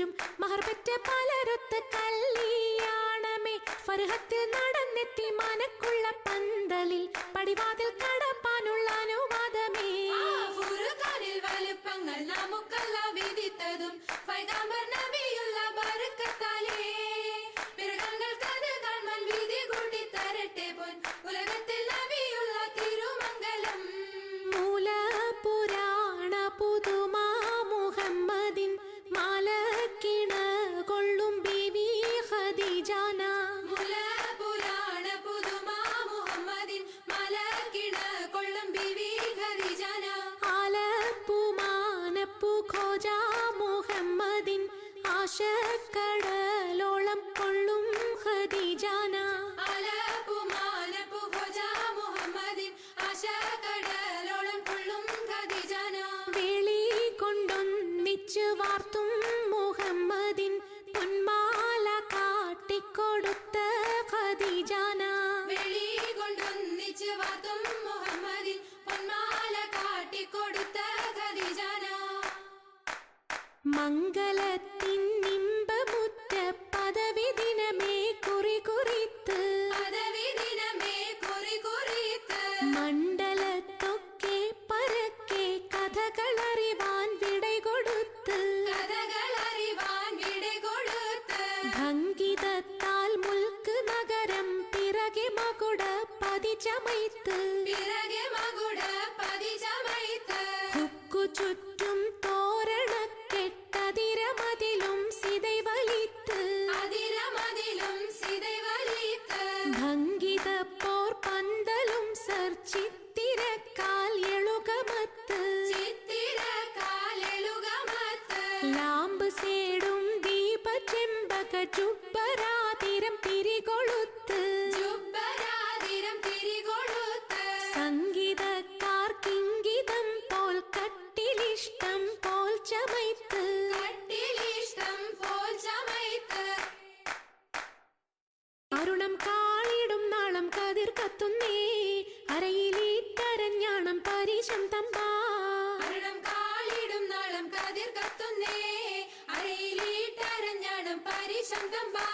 ചുറ്റും മഹർപെറ്റ പലരൊത്ത് കല്യാണമേ ഫർഹത്തിൽ നടന്നെത്തി മനക്കുള്ള പന്തലിൽ പടിവാതിൽ കടപ്പാനുള്ള അനുവാദമേ ഫുർഖാനിൽ വലുപ്പങ്ങൾ നമുക്കല്ല വിധിത്തതും പൈഗംബർ നബിയുള്ള ബർക്കത്താലേ പിറകങ്ങൾക്കത് കാണാൻ വിധി കൂട്ടി തരട്ടെ പൊൻ ഉലകത്തിൽ നബിയുള്ള തിരുമംഗലം മൂല പുരാണ പുതുമാ മുഹമ്മദിൻ മാലക്കിണ കൊള്ളും ബീവി ഖദീജാന മുല പുരാണ പുതുമാ മുഹമ്മദിൻ മലക്കിണ കൊള്ളും ബിവി ഖദീജാന ആലപ്പുമാനപ്പു ഖോജ മുഹമ്മദിൻ ആശക്കടലോളം കൊള്ളും ഖദീജാന ആലപ്പുമാനപ്പു ഖോജ മുഹമ്മദിൻ ആശക്കടലോളം കൊള്ളും ഖദീജാന വേളി കൊണ്ടൊന്നിച്ചു വാർത്തും മുഹമ്മദിൻ പൊന്മാല കാട്ടിക്കൊടുത്ത ഖദീജാന വെളി കൊണ്ടൊന്നിച്ച് വാർത്തും മുഹമ്മദിൻ പൊന്മാല കാട്ടിക്കൊടുത്ത ഖദീജാന മംഗളത്തിൻ നിമ്പമുറ്റ പദവി ദിനമേ കുറിത്ത് പദവി ദിനമേ കുറിത്ത് മണ്ഡലത്തൊക്കെ പരക്കെ കഥകളറിവാൻ വിടകൊടുത്ത് കഥകളറിവാൻ വിടകൊടുത്ത് ഭംഗിതത്താൽ മുൽക്ക് നഗരം പിറകെ മകുട പതിച്ചമൈത്ത് പിറകെ മകുട പതിചമൈത്ത് ഹുക്കു ചുറ്റും തോരണക്കെട്ടതിരമതിലും സിതൈ വലിത്ത് അതിരമതിലും സിതൈ വലിത്ത് ഭംഗിത പോർ പന്തലും സർ ചിത്തിരക്കാൽ എളുകമത്ത് ചിത്തിരക്കാലെഴുകമത്ത് ലാമ്പ് സേടും ദീപ ചെമ്പക ചുപ്പരാതിരം തിരികൊളുത്ത് ജുബ്ബരാതിരം തിരികൊടുത്ത് സംഗീതക്കാർക്കിംഗിതം പോൽ കട്ടിലിഷ്ടം പോൽ ചമൈത്ത് കട്ടിലിഷ്ടം പോൽ ചമൈത്ത് അരുണം കാളിടും നാളം കതിർ കത്തുന്നേ അരയിലീറ്റരഞ്ഞാണം പരിശം തമ്പാ അരുണം കാളിടും നാളം കതിർ കത്തുന്നേ അരയിലീട്ടരഞ്ഞാണം പരിശം തമ്പാ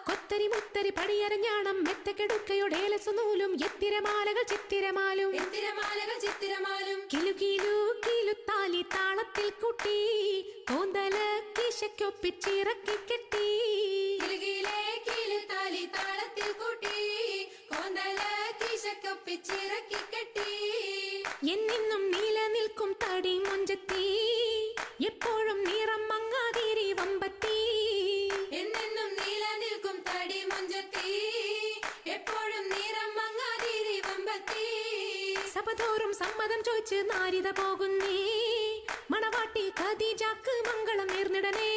കൊത്തരി മുത്തരി പടിയരഞ്ഞാണം മെത്തക്കെടുക്കയുടേലസു നൂലും എത്തിരമാലകൾ ചിത്തിരമാലും ചിത്തിരമാലകൾ ചിത്തിരമാലും കിലു കിലുത്താലി താളത്തിൽ കുട്ടി കോന്തല കിശയ്ക്കൊപ്പിച്ചിറക്കി കെട്ടി കിലുകിലേ കിലുത്താലി താളത്തിൽ കൂട്ടി കോന്തല കിശക്കൊപ്പിച്ചിറക്കി കെട്ടി എന്നെന്നും നിലനിൽക്കും തടി മുഞ്ചത്തി എപ്പോഴും നിറം മങ്ങാതിരി വമ്പത്തി എന്നെന്നും നിലനിൽക്കും തടി മുഞ്ചത്തി എപ്പോഴും നിറം മങ്ങാതിരി വമ്പത്തി സഭതോറും സമ്മതം ചോദിച്ച് നാരിത പോകുന്നേ മണവാട്ടി ഖദീജക്ക് മംഗളം നേർന്നിടനേ